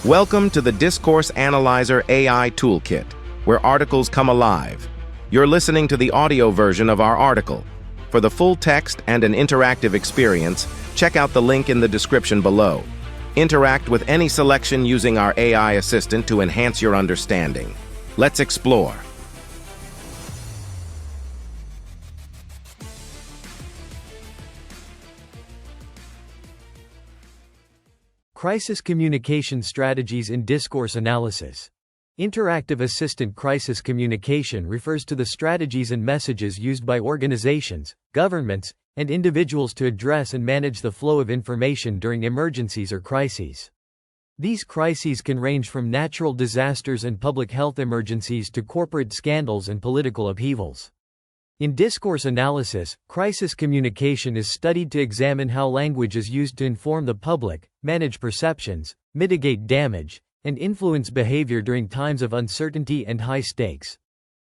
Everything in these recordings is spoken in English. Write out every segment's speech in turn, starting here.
Welcome to the Discourse Analyzer AI Toolkit, where articles come alive. You're listening to the audio version of our article. For the full text and an interactive experience, check out the link in the description below. Interact with any selection using our AI assistant to enhance your understanding. Let's explore. Crisis communication strategies in discourse analysis. Interactive assistant crisis communication refers to the strategies and messages used by organizations, governments, and individuals to address and manage the flow of information during emergencies or crises. These crises can range from natural disasters and public health emergencies to corporate scandals and political upheavals. In discourse analysis, crisis communication is studied to examine how language is used to inform the public, manage perceptions, mitigate damage, and influence behavior during times of uncertainty and high stakes.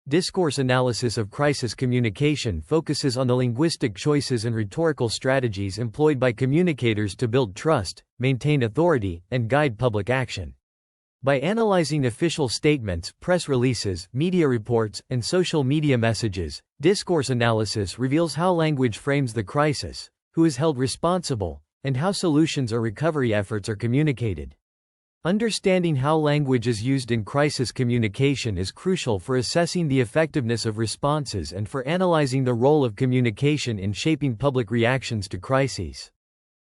Discourse analysis of crisis communication focuses on the linguistic choices and rhetorical strategies employed by communicators to build trust, maintain authority, and guide public action. By analyzing official statements, press releases, media reports, and social media messages, discourse analysis reveals how language frames the crisis, who is held responsible, and how solutions or recovery efforts are communicated. Understanding how language is used in crisis communication is crucial for assessing the effectiveness of responses and for analyzing the role of communication in shaping public reactions to crises.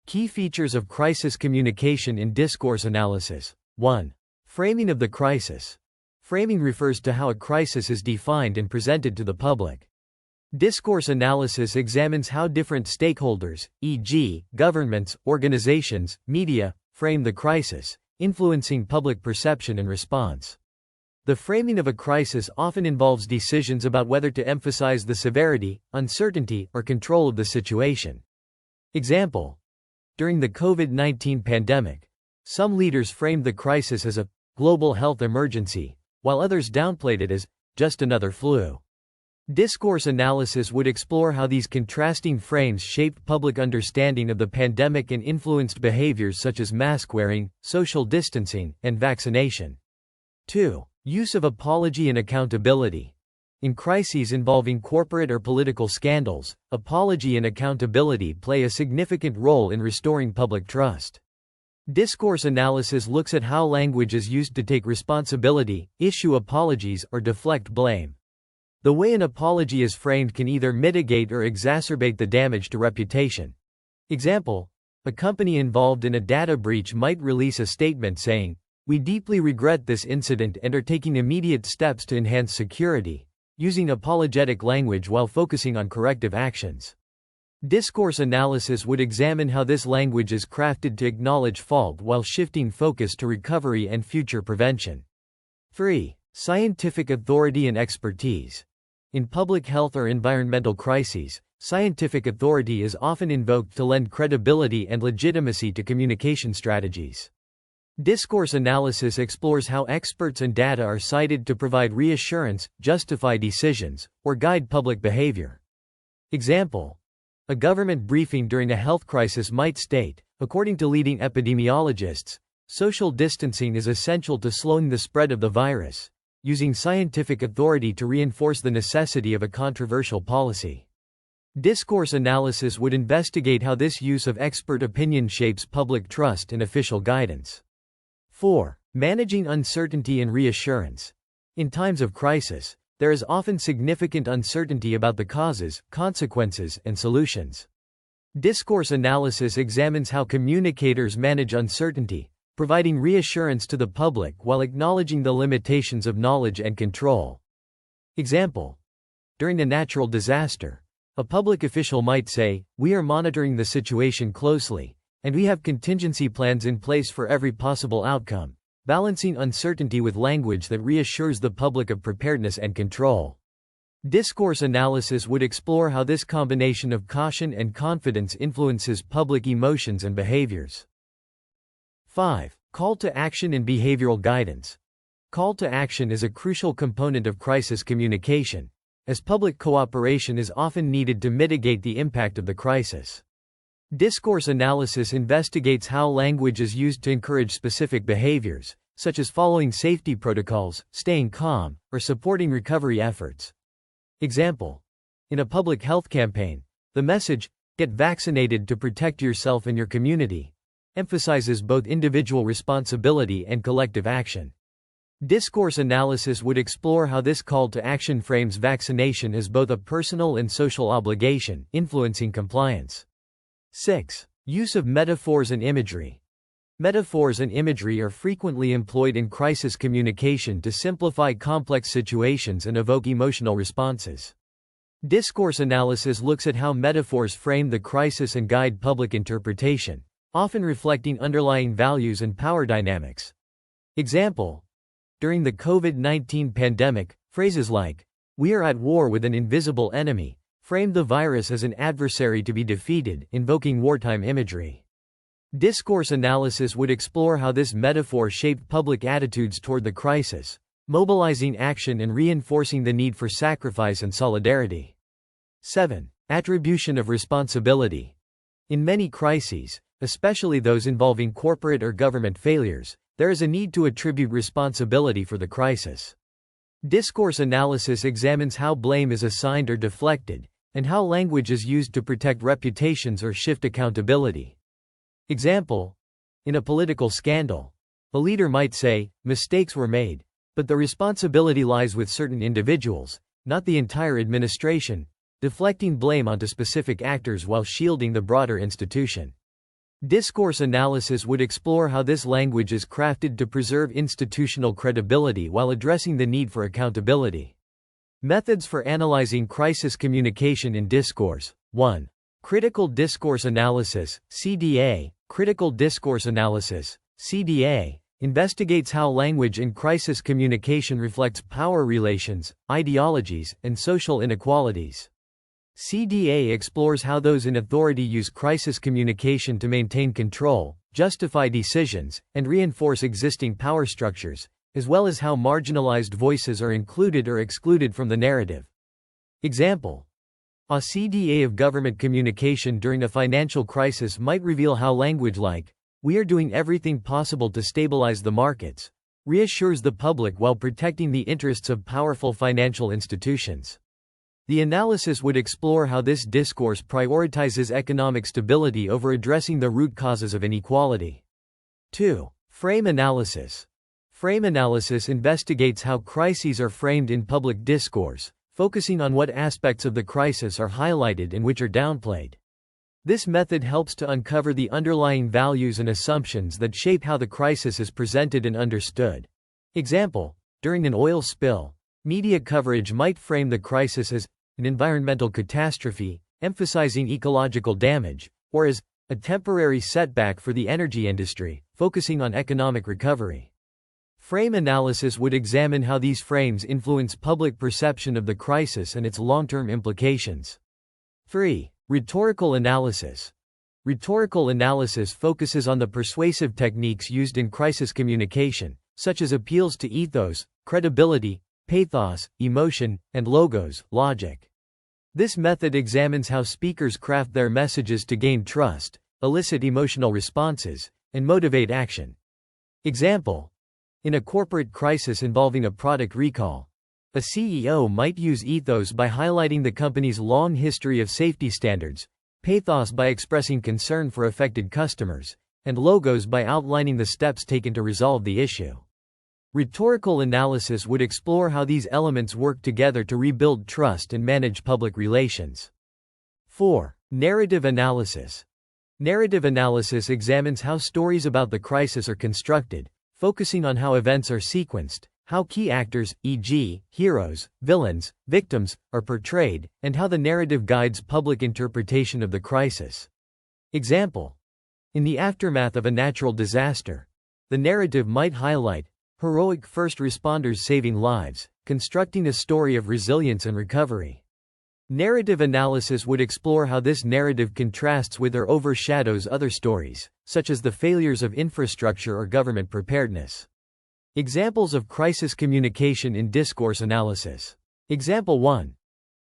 Key features of crisis communication in discourse analysis. 1. Framing of the crisis. Framing refers to how a crisis is defined and presented to the public. Discourse analysis examines how different stakeholders, e.g., governments, organizations, media, frame the crisis, influencing public perception and response. The framing of a crisis often involves decisions about whether to emphasize the severity, uncertainty, or control of the situation. Example: during the COVID-19 pandemic, some leaders framed the crisis as a global health emergency, while others downplayed it as just another flu. Discourse analysis would explore how these contrasting frames shaped public understanding of the pandemic and influenced behaviors such as mask wearing, social distancing, and vaccination. 2. Use of apology and accountability. In crises involving corporate or political scandals, apology and accountability play a significant role in restoring public trust. Discourse analysis looks at how language is used to take responsibility, issue apologies, or deflect blame. The way an apology is framed can either mitigate or exacerbate the damage to reputation. Example: a company involved in a data breach might release a statement saying, "We deeply regret this incident and are taking immediate steps to enhance security," using apologetic language while focusing on corrective actions. Discourse analysis would examine how this language is crafted to acknowledge fault while shifting focus to recovery and future prevention. 3. Scientific authority and expertise. In public health or environmental crises, scientific authority is often invoked to lend credibility and legitimacy to communication strategies. Discourse analysis explores how experts and data are cited to provide reassurance, justify decisions, or guide public behavior. Example: a government briefing during a health crisis might state, according to leading epidemiologists, social distancing is essential to slowing the spread of the virus, using scientific authority to reinforce the necessity of a controversial policy. Discourse analysis would investigate how this use of expert opinion shapes public trust and official guidance. 4. Managing uncertainty and reassurance. In times of crisis, there is often significant uncertainty about the causes, consequences, and solutions. Discourse analysis examines how communicators manage uncertainty, providing reassurance to the public while acknowledging the limitations of knowledge and control. Example: during a natural disaster, a public official might say, "We are monitoring the situation closely, and we have contingency plans in place for every possible outcome," balancing uncertainty with language that reassures the public of preparedness and control. Discourse analysis would explore how this combination of caution and confidence influences public emotions and behaviors. 5. Call to action and behavioral guidance. Call to action is a crucial component of crisis communication, as public cooperation is often needed to mitigate the impact of the crisis. Discourse analysis investigates how language is used to encourage specific behaviors, such as following safety protocols, staying calm, or supporting recovery efforts. Example: in a public health campaign, the message, "Get vaccinated to protect yourself and your community," emphasizes both individual responsibility and collective action. Discourse analysis would explore how this call to action frames vaccination as both a personal and social obligation, influencing compliance. 6. Use of metaphors and imagery. Metaphors and imagery are frequently employed in crisis communication to simplify complex situations and evoke emotional responses. Discourse analysis looks at how metaphors frame the crisis and guide public interpretation, often reflecting underlying values and power dynamics. Example: during the COVID-19 pandemic, phrases like, "We are at war with an invisible enemy," framed the virus as an adversary to be defeated, invoking wartime imagery. Discourse analysis would explore how this metaphor shaped public attitudes toward the crisis, mobilizing action and reinforcing the need for sacrifice and solidarity. 7. Attribution of responsibility. In many crises, especially those involving corporate or government failures, there is a need to attribute responsibility for the crisis. Discourse analysis examines how blame is assigned or deflected, and how language is used to protect reputations or shift accountability. Example: in a political scandal, a leader might say, "Mistakes were made, but the responsibility lies with certain individuals, not the entire administration," deflecting blame onto specific actors while shielding the broader institution. Discourse analysis would explore how this language is crafted to preserve institutional credibility while addressing the need for accountability. Methods for analyzing crisis communication in discourse. 1. Critical discourse analysis, CDA. Critical discourse analysis, CDA, investigates how language in crisis communication reflects power relations, ideologies, and social inequalities. CDA explores how those in authority use crisis communication to maintain control, justify decisions, and reinforce existing power structures, as well as how marginalized voices are included or excluded from the narrative. Example: a CDA of government communication during a financial crisis might reveal how language like, "We are doing everything possible to stabilize the markets," reassures the public while protecting the interests of powerful financial institutions. The analysis would explore how this discourse prioritizes economic stability over addressing the root causes of inequality. 2. Frame analysis. Frame analysis investigates how crises are framed in public discourse, focusing on what aspects of the crisis are highlighted and which are downplayed. This method helps to uncover the underlying values and assumptions that shape how the crisis is presented and understood. Example: during an oil spill, media coverage might frame the crisis as an environmental catastrophe, emphasizing ecological damage, or as a temporary setback for the energy industry, focusing on economic recovery. Frame analysis would examine how these frames influence public perception of the crisis and its long-term implications. 3. Rhetorical analysis. Rhetorical analysis focuses on the persuasive techniques used in crisis communication, such as appeals to ethos, credibility, pathos, emotion, and logos, logic. This method examines how speakers craft their messages to gain trust, elicit emotional responses, and motivate action. Example: in a corporate crisis involving a product recall, a CEO might use ethos by highlighting the company's long history of safety standards, pathos by expressing concern for affected customers, and logos by outlining the steps taken to resolve the issue. Rhetorical analysis would explore how these elements work together to rebuild trust and manage public relations. 4. Narrative analysis. Narrative analysis examines how stories about the crisis are constructed, focusing on how events are sequenced, how key actors, e.g., heroes, villains, victims, are portrayed, and how the narrative guides public interpretation of the crisis. Example: in the aftermath of a natural disaster, the narrative might highlight heroic first responders saving lives, constructing a story of resilience and recovery. Narrative analysis would explore how this narrative contrasts with or overshadows other stories, such as the failures of infrastructure or government preparedness. Examples of crisis communication in discourse analysis. Example 1.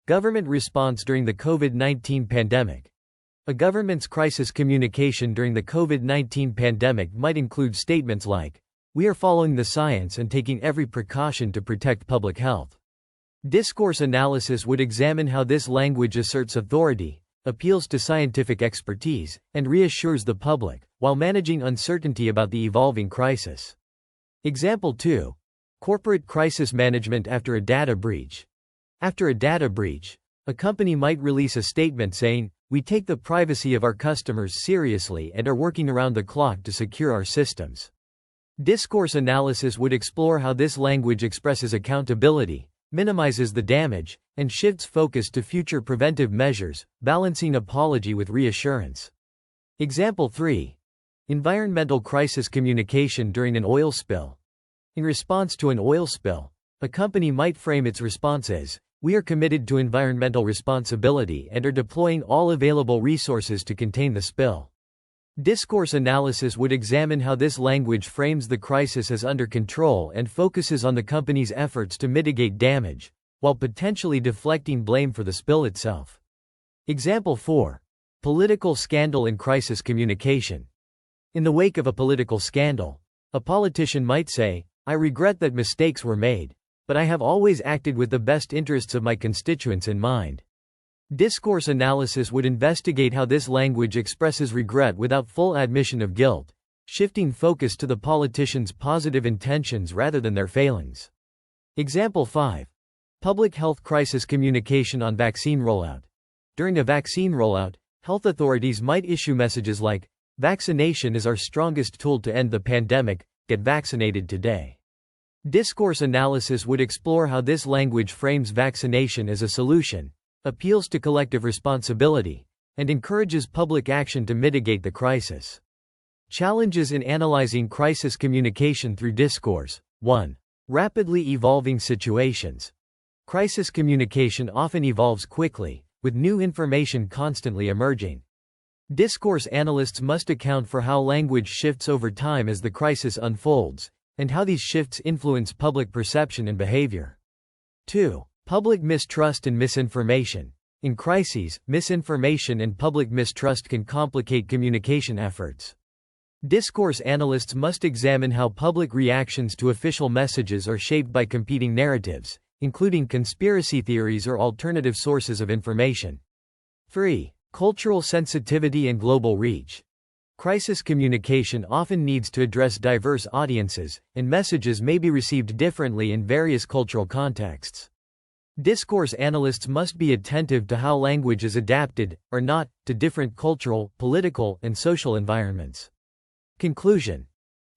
Government response during the COVID-19 pandemic. A government's crisis communication during the COVID-19 pandemic might include statements like, "We are following the science and taking every precaution to protect public health." Discourse analysis would examine how this language asserts authority, appeals to scientific expertise, and reassures the public, while managing uncertainty about the evolving crisis. Example 2. Corporate crisis management after a data breach. After a data breach, a company might release a statement saying, "We take the privacy of our customers seriously and are working around the clock to secure our systems." Discourse analysis would explore how this language expresses accountability, minimizes the damage, and shifts focus to future preventive measures, balancing apology with reassurance. Example 3. Environmental crisis communication during an oil spill. In response to an oil spill, a company might frame its response as, "We are committed to environmental responsibility and are deploying all available resources to contain the spill." Discourse analysis would examine how this language frames the crisis as under control and focuses on the company's efforts to mitigate damage, while potentially deflecting blame for the spill itself. Example 4. Political scandal in crisis communication. In the wake of a political scandal, a politician might say, "I regret that mistakes were made, but I have always acted with the best interests of my constituents in mind." Discourse analysis would investigate how this language expresses regret without full admission of guilt, shifting focus to the politician's positive intentions rather than their failings. Example 5. Public health crisis communication on vaccine rollout. During a vaccine rollout, health authorities might issue messages like, "Vaccination is our strongest tool to end the pandemic, get vaccinated today." Discourse analysis would explore how this language frames vaccination as a solution, appeals to collective responsibility, and encourages public action to mitigate the crisis. Challenges in analyzing crisis communication through discourse. 1. Rapidly evolving situations. Crisis communication often evolves quickly, with new information constantly emerging. Discourse analysts must account for how language shifts over time as the crisis unfolds, and how these shifts influence public perception and behavior. 2. Public mistrust and misinformation. In crises, misinformation and public mistrust can complicate communication efforts. Discourse analysts must examine how public reactions to official messages are shaped by competing narratives, including conspiracy theories or alternative sources of information. 3. Cultural sensitivity and global reach. Crisis communication often needs to address diverse audiences, and messages may be received differently in various cultural contexts. Discourse analysts must be attentive to how language is adapted, or not, to different cultural, political, and social environments. Conclusion.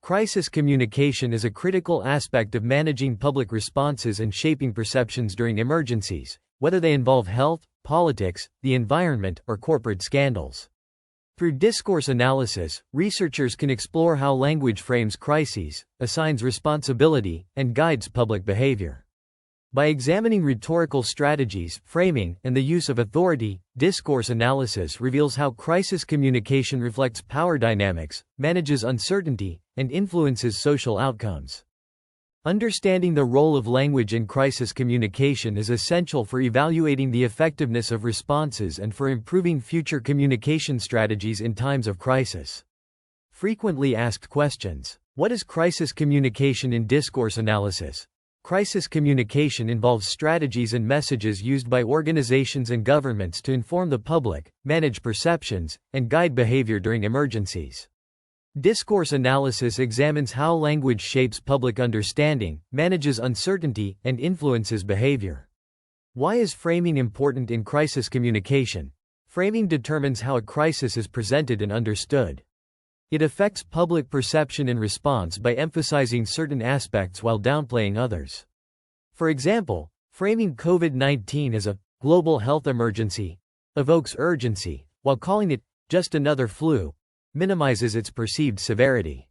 Crisis communication is a critical aspect of managing public responses and shaping perceptions during emergencies, whether they involve health, politics, the environment, or corporate scandals. Through discourse analysis, researchers can explore how language frames crises, assigns responsibility, and guides public behavior. By examining rhetorical strategies, framing, and the use of authority, discourse analysis reveals how crisis communication reflects power dynamics, manages uncertainty, and influences social outcomes. Understanding the role of language in crisis communication is essential for evaluating the effectiveness of responses and for improving future communication strategies in times of crisis. Frequently asked questions. What is crisis communication in discourse analysis? Crisis communication involves strategies and messages used by organizations and governments to inform the public, manage perceptions, and guide behavior during emergencies. Discourse analysis examines how language shapes public understanding, manages uncertainty, and influences behavior. Why is framing important in crisis communication? Framing determines how a crisis is presented and understood. It affects public perception and response by emphasizing certain aspects while downplaying others. For example, framing COVID-19 as a global health emergency evokes urgency, while calling it just another flu minimizes its perceived severity.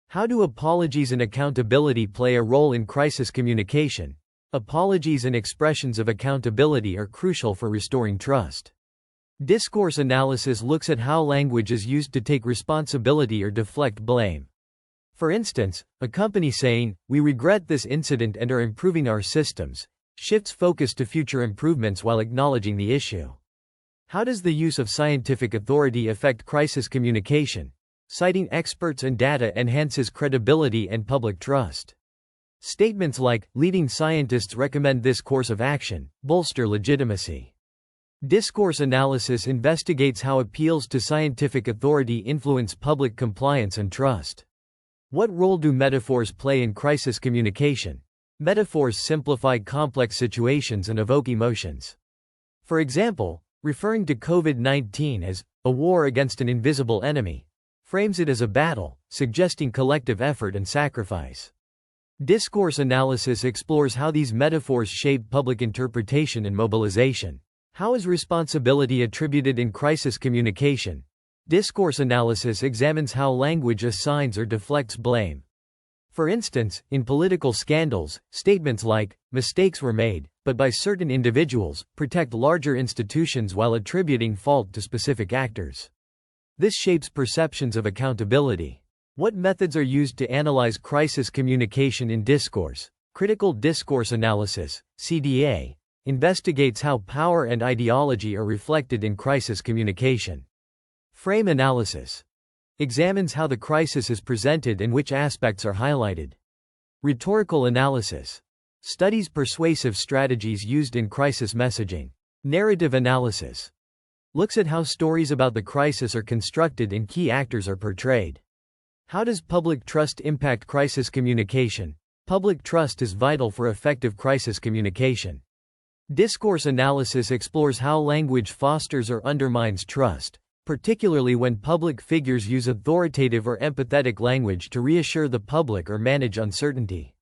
How do apologies and accountability play a role in crisis communication? Apologies and expressions of accountability are crucial for restoring trust. Discourse analysis looks at how language is used to take responsibility or deflect blame. For instance, a company saying, "We regret this incident and are improving our systems," shifts focus to future improvements while acknowledging the issue. How does the use of scientific authority affect crisis communication? Citing experts and data enhances credibility and public trust. Statements like, leading scientists recommend this course of action, bolster legitimacy. Discourse analysis investigates how appeals to scientific authority influence public compliance and trust. What role do metaphors play in crisis communication? Metaphors simplify complex situations and evoke emotions. For example, referring to COVID-19 as a war against an invisible enemy frames it as a battle, suggesting collective effort and sacrifice. Discourse analysis explores how these metaphors shape public interpretation and mobilization. How is responsibility attributed in crisis communication? Discourse analysis examines how language assigns or deflects blame. For instance, in political scandals, statements like, mistakes were made, but by certain individuals, protect larger institutions while attributing fault to specific actors. This shapes perceptions of accountability. What methods are used to analyze crisis communication in discourse? Critical discourse analysis, CDA, investigates how power and ideology are reflected in crisis communication. Frame analysis examines how the crisis is presented and which aspects are highlighted. Rhetorical analysis studies persuasive strategies used in crisis messaging. Narrative analysis looks at how stories about the crisis are constructed and key actors are portrayed. How does public trust impact crisis communication? Public trust is vital for effective crisis communication. Discourse analysis explores how language fosters or undermines trust, particularly when public figures use authoritative or empathetic language to reassure the public or manage uncertainty.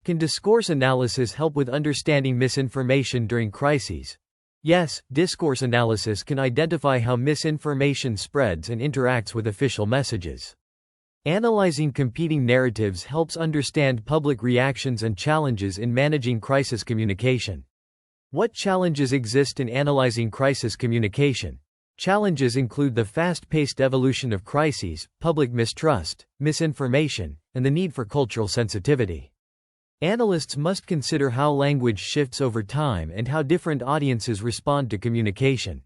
Can discourse analysis help with understanding misinformation during crises? Yes, discourse analysis can identify how misinformation spreads and interacts with official messages. Analyzing competing narratives helps understand public reactions and challenges in managing crisis communication. What challenges exist in analyzing crisis communication? Challenges include the fast-paced evolution of crises, public mistrust, misinformation, and the need for cultural sensitivity. Analysts must consider how language shifts over time and how different audiences respond to communication.